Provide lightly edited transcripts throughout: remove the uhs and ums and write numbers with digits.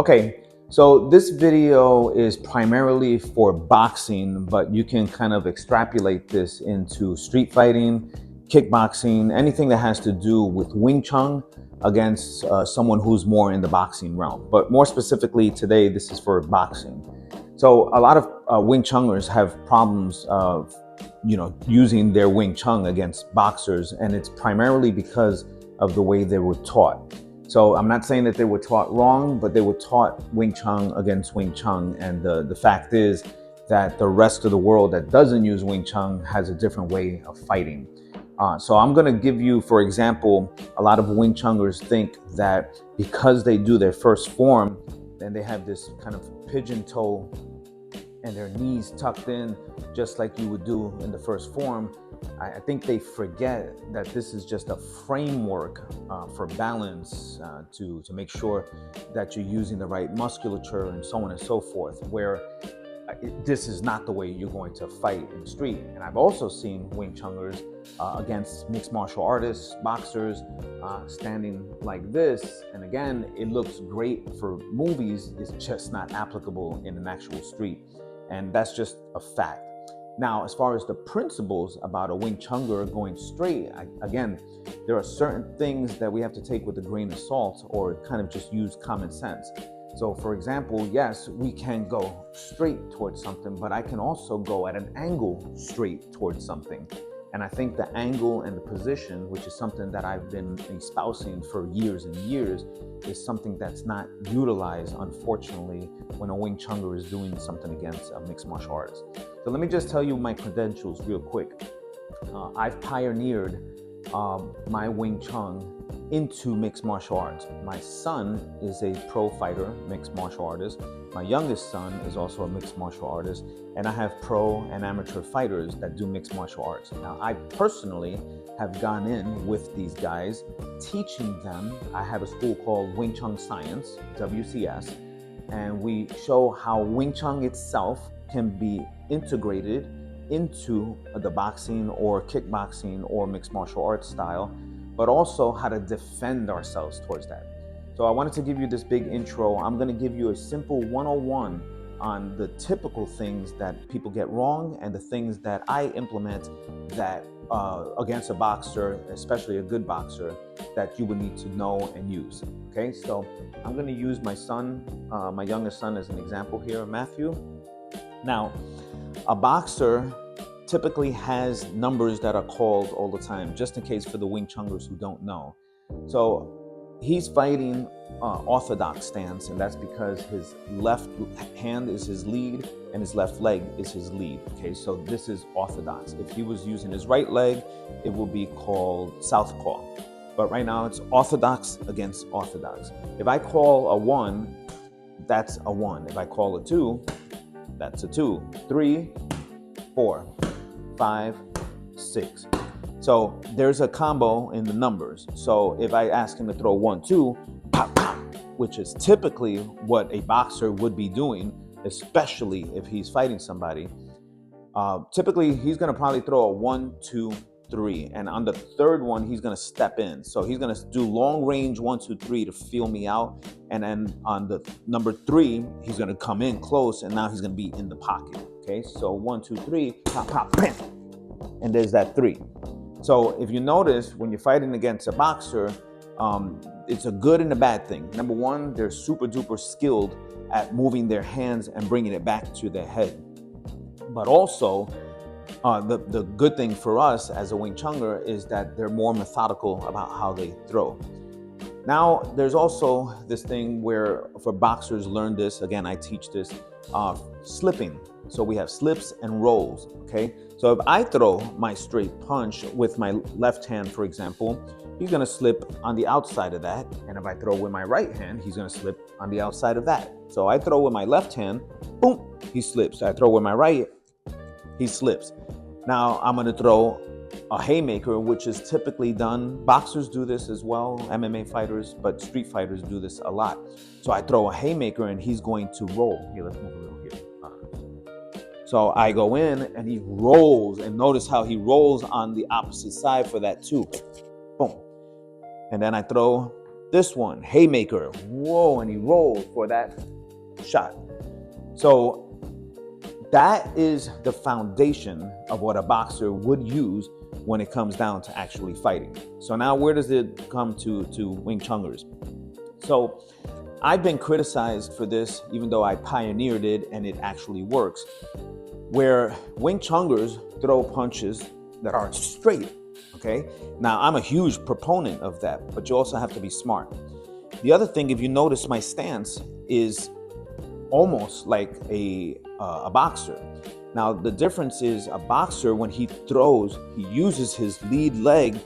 Okay, so this video is primarily for boxing, but you can kind of extrapolate this into street fighting, kickboxing, anything that has to do with Wing Chun against someone who's more in the boxing realm. But more specifically today, this is for boxing. So a lot of Wing Chuners have problems of, using their Wing Chun against boxers, and it's primarily because of the way they were taught. So I'm not saying that they were taught wrong, but they were taught Wing Chun against Wing Chun. And the fact is that the rest of the world that doesn't use Wing Chun has a different way of fighting. So I'm going to give you, for example, a lot of Wing Chuners think that because they do their first form, then they have this kind of pigeon toe and their knees tucked in, just like you would do in the first form. I think they forget that this is just a framework for balance to make sure that you're using the right musculature and so on and so forth, where this is not the way you're going to fight in the street. And I've also seen Wing Chuners against mixed martial artists, boxers, standing like this. And again, it looks great for movies. It's just not applicable in an actual street. And that's just a fact. Now, as far as the principles about a Wing Chunger going straight, again, there are certain things that we have to take with a grain of salt or kind of just use common sense. So, for example, yes, we can go straight towards something, but I can also go at an angle straight towards something. And I think the angle and the position, which is something that I've been espousing for years and years, is something that's not utilized, unfortunately, when a Wing Chunger is doing something against a mixed martial artist. So let me just tell you my credentials real quick. I've pioneered my Wing Chun into mixed martial arts. My son is a pro fighter, mixed martial artist. My youngest son is also a mixed martial artist, and I have pro and amateur fighters that do mixed martial arts. Now, I personally have gone in with these guys, teaching them. I have a school called Chun Science, WCS, and we show how Wing Chun itself can be integrated into the boxing or kickboxing or mixed martial arts style, but also how to defend ourselves towards that. So I wanted to give you this big intro. I'm going to give you a simple 101 on the typical things that people get wrong and the things that I implement that against a boxer, especially a good boxer, that you would need to know and use. Okay, so I'm going to use my son, my youngest son, as an example here, Matthew. Now, a boxer typically has numbers that are called all the time, just in case for the Wing Chungers who don't know. So he's fighting orthodox stance, and that's because his left hand is his lead and his left leg is his lead. Okay, so this is orthodox. If he was using his right leg, it would be called southpaw. But right now it's orthodox against orthodox. If I call a 1, that's a 1. If I call a 2, that's a 2. 3, 4, 5, 6. So there's a combo in the numbers. So if I ask him to throw 1, 2, pop, pop, which is typically what a boxer would be doing, especially if he's fighting somebody, typically he's going to probably throw a 1, 2, 3. And on the third one, he's going to step in. So he's going to do long range 1, 2, 3 to feel me out. And then on the number 3, he's going to come in close, and now he's going to be in the pocket. Okay, so 1, 2, 3, pop, pop, bam. And there's that 3. So if you notice, when you're fighting against a boxer, it's a good and a bad thing. Number one, they're super duper skilled at moving their hands and bringing it back to their head. But also, the good thing for us as a Wing Chunger is that they're more methodical about how they throw. Now, there's also this thing where, for boxers, learn this, again, I teach this, slipping. So we have slips and rolls, okay? So if I throw my straight punch with my left hand, for example, he's gonna slip on the outside of that. And if I throw with my right hand, he's gonna slip on the outside of that. So I throw with my left hand, boom, he slips. I throw with my right, he slips. Now I'm gonna throw a haymaker, which is typically done. Boxers do this as well, MMA fighters, but street fighters do this a lot. So I throw a haymaker and he's going to roll. Here, let's move a little here. So I go in and he rolls, and notice how he rolls on the opposite side for that 2. Boom. And then I throw This one, haymaker, whoa, and he rolls for that shot. So that is the foundation of what a boxer would use when it comes down to actually fighting. So now where does it come to Wing Chungers? So I've been criticized for this, even though I pioneered it and it actually works, where Wing Chungers throw punches that are straight, okay? Now, I'm a huge proponent of that, but you also have to be smart. The other thing, if you notice, my stance is almost like a boxer. Now, the difference is a boxer, when he throws, he uses his lead leg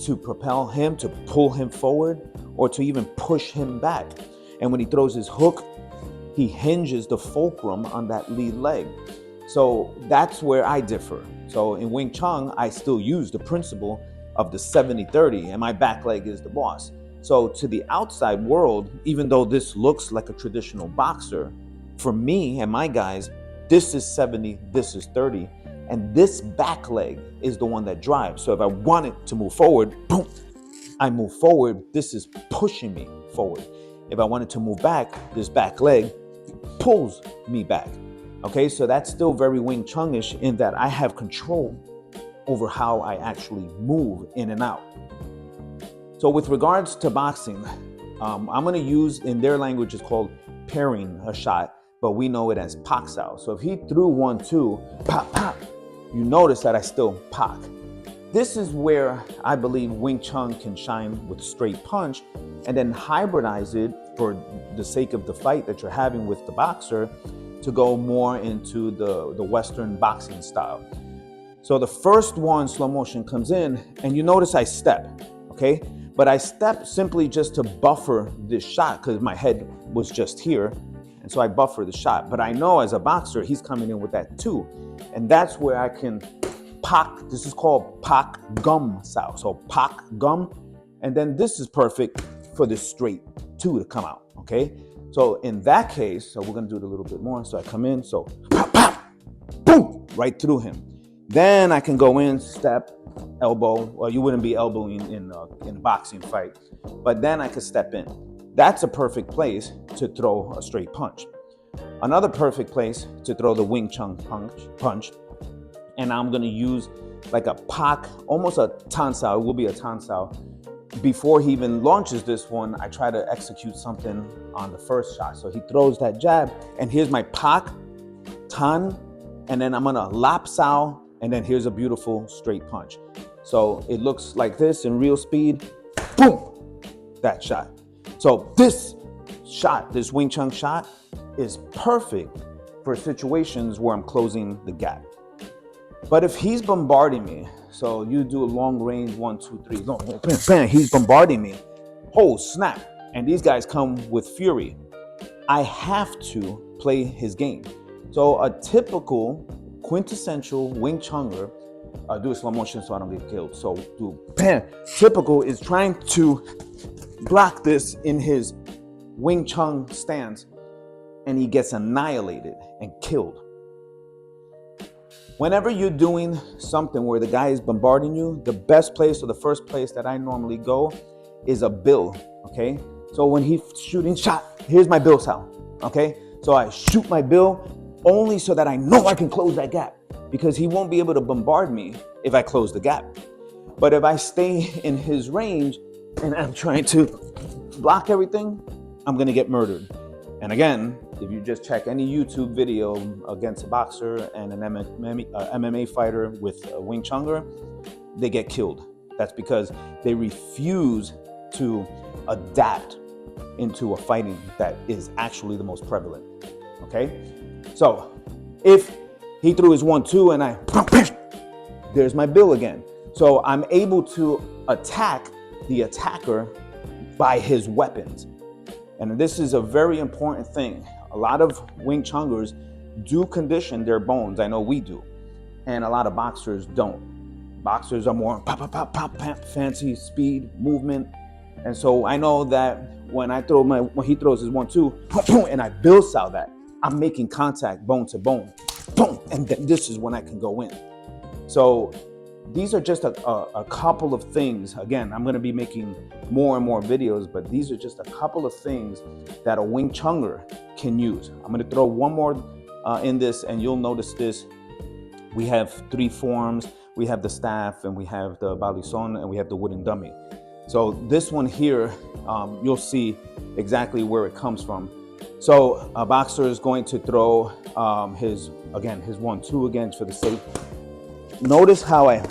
to propel him, to pull him forward, or to even push him back. And when he throws his hook, he hinges the fulcrum on that lead leg. So that's where I differ. So in Wing Chun, I still use the principle of the 70-30, and my back leg is the boss. So to the outside world, even though this looks like a traditional boxer, for me and my guys, this is 70, this is 30, and this back leg is the one that drives. So if I want it to move forward, boom, I move forward. This is pushing me forward. If I wanted to move back, this back leg pulls me back. Okay, so that's still very Wing Chun-ish in that I have control over how I actually move in and out. So with regards to boxing, I'm going to use, in their language, it's called parrying a shot, but we know it as pak sao. So if he threw 1-2, pop, pop, you notice that I still pak. This is where I believe Wing Chun can shine with straight punch, and then hybridize it for the sake of the fight that you're having with the boxer to go more into the Western boxing style. So the first one, slow motion, comes in, and you notice I step, okay? But I step simply just to buffer this shot because my head was just here, and so I buffer the shot. But I know as a boxer, he's coming in with that too, and that's where I can pak. This is called pak gum sao. So pak gum, and then this is perfect for the straight two to come out, okay? So in that case, so we're gonna do it a little bit more. So I come in, so pop, pop, boom, right through him. Then I can go in, step, elbow. Well, you wouldn't be elbowing in a boxing fight, but then I could step in. That's a perfect place to throw a straight punch. Another perfect place to throw the Wing Chun punch, and I'm gonna use like a pak, almost a tan sao. It will be a tan sao. Before he even launches this one, I try to execute something on the first shot. So he throws that jab, and here's my pak, tan, and then I'm gonna lap sao, and then here's a beautiful straight punch. So it looks like this in real speed, boom, that shot. So this shot, this Wing Chun shot, is perfect for situations where I'm closing the gap. But if he's bombarding me, so you do a long range 1, 2, 3, bam, bam, he's bombarding me, oh snap, and these guys come with fury, I have to play his game. So a typical quintessential Wing Chunger, do a slow motion so I don't get killed. So do bam, typical is trying to block this in his Wing Chun stance, and he gets annihilated and killed. Whenever you're doing something where the guy is bombarding you, the best place or the first place that I normally go is a bill, okay? So when he's shooting shot, here's my bill sound, okay? So I shoot my bill only so that I know I can close that gap, because he won't be able to bombard me if I close the gap. But if I stay in his range and I'm trying to block everything, I'm gonna get murdered. And again, if you just check any YouTube video against a boxer and an MMA fighter with a Wing Chunger, they get killed. That's because they refuse to adapt into a fighting that is actually the most prevalent, okay? So if he threw his 1-2 and there's my bill again. So I'm able to attack the attacker by his weapons. And this is a very important thing. A lot of Wing Chungers do condition their bones. I know we do. And a lot of boxers don't. Boxers are more pop, pop, pop, pop, pop, fancy speed, movement. And so I know that when he throws his 1-2, and I bill sow that, I'm making contact bone to bone, boom, and then this is when I can go in. So these are just a couple of things. Again, I'm going to be making more and more videos, but these are just a couple of things that a Wing Chunger can use. I'm going to throw one more in this, and you'll notice this. We have 3 forms. We have the staff, and we have the balisong, and we have the wooden dummy. So this one here, you'll see exactly where it comes from. So a boxer is going to throw his 1-2 again for the sake. Notice how I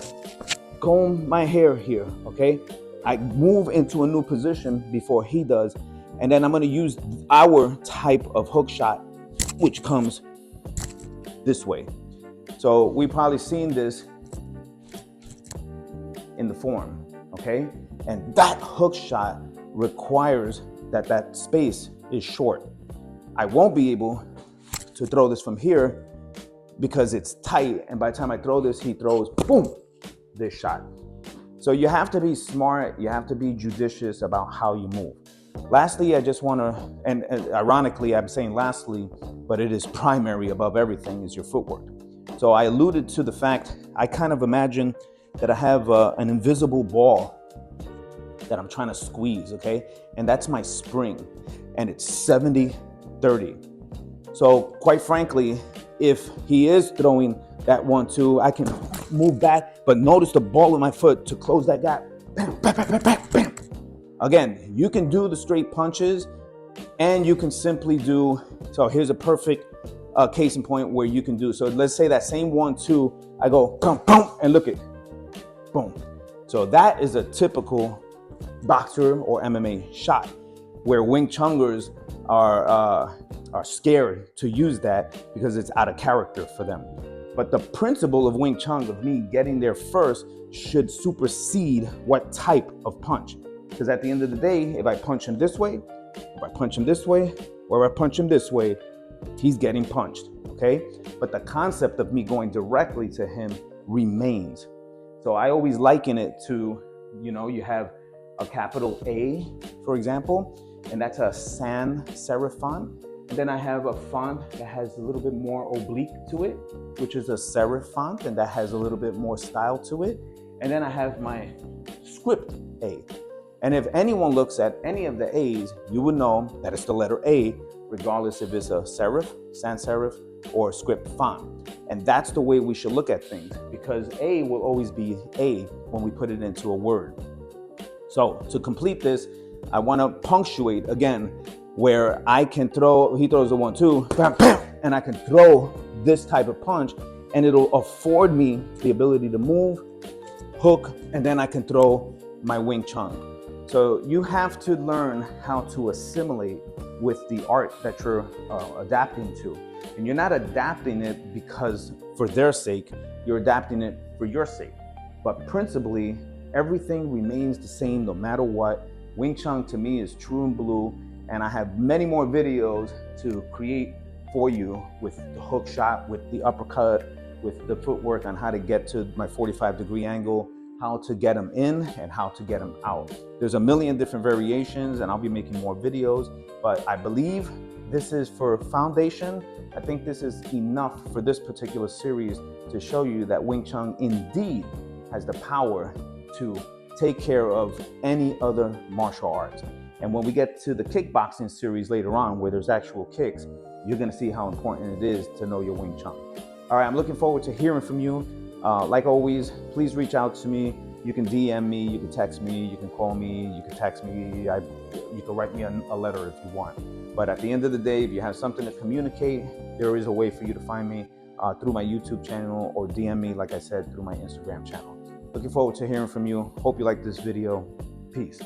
comb my hair here, okay? I move into a new position before he does, and then I'm going to use our type of hook shot, which comes this way. So we've probably seen this in the form, okay? And that hook shot requires that that space is short. I won't be able to throw this from here because it's tight, and by the time I throw this, he throws, boom, this shot. So you have to be smart, you have to be judicious about how you move. Lastly, I just want to, and ironically, I'm saying lastly, but it is primary above everything, is your footwork. So I alluded to the fact, I kind of imagine that I have an invisible ball that I'm trying to squeeze, okay? And that's my spring, and it's 70-30. So quite frankly, if he is throwing that 1-2, I can move back, but notice the ball of my foot to close that gap. Bam, bam, bam, bam, bam, bam. Again, you can do the straight punches, and you can simply do, so here's a perfect case in point where you can do, so let's say that same 1-2, I go, boom, boom, and look it, boom. So that is a typical boxer or MMA shot, where Wing Chungers are scared to use that because it's out of character for them. But the principle of Wing Chun, of me getting there first, should supersede what type of punch. Because at the end of the day, if I punch him this way, if I punch him this way, or if I punch him this way, he's getting punched, okay? But the concept of me going directly to him remains. So I always liken it to, you have a capital A, for example, and that's a sans serif font. And then I have a font that has a little bit more oblique to it, which is a serif font, and that has a little bit more style to it. And then I have my script A. And if anyone looks at any of the A's, you would know that it's the letter A, regardless if it's a serif, sans serif, or script font. And that's the way we should look at things, because A will always be A when we put it into a word. So to complete this, I want to punctuate again, where I can throw, he throws a 1-2, bam, bam, and I can throw this type of punch, and it'll afford me the ability to move, hook, and then I can throw my Wing Chun. So you have to learn how to assimilate with the art that you're adapting to. And you're not adapting it because for their sake, you're adapting it for your sake. But principally, everything remains the same no matter what. Wing Chun to me is true and blue, and I have many more videos to create for you with the hook shot, with the uppercut, with the footwork on how to get to my 45-degree angle, how to get them in and how to get them out. There's a million different variations, and I'll be making more videos, but I believe this is for foundation. I think this is enough for this particular series to show you that Wing Chun indeed has the power to take care of any other martial arts. And when we get to the kickboxing series later on, where there's actual kicks, you're gonna see how important it is to know your Wing Chun. All right, I'm looking forward to hearing from you. Like always, please reach out to me. You can DM me, you can text me, you can call me, you can text me, you can write me a letter if you want. But at the end of the day, if you have something to communicate, there is a way for you to find me through my YouTube channel, or DM me, like I said, through my Instagram channel. Looking forward to hearing from you. Hope you like this video. Peace.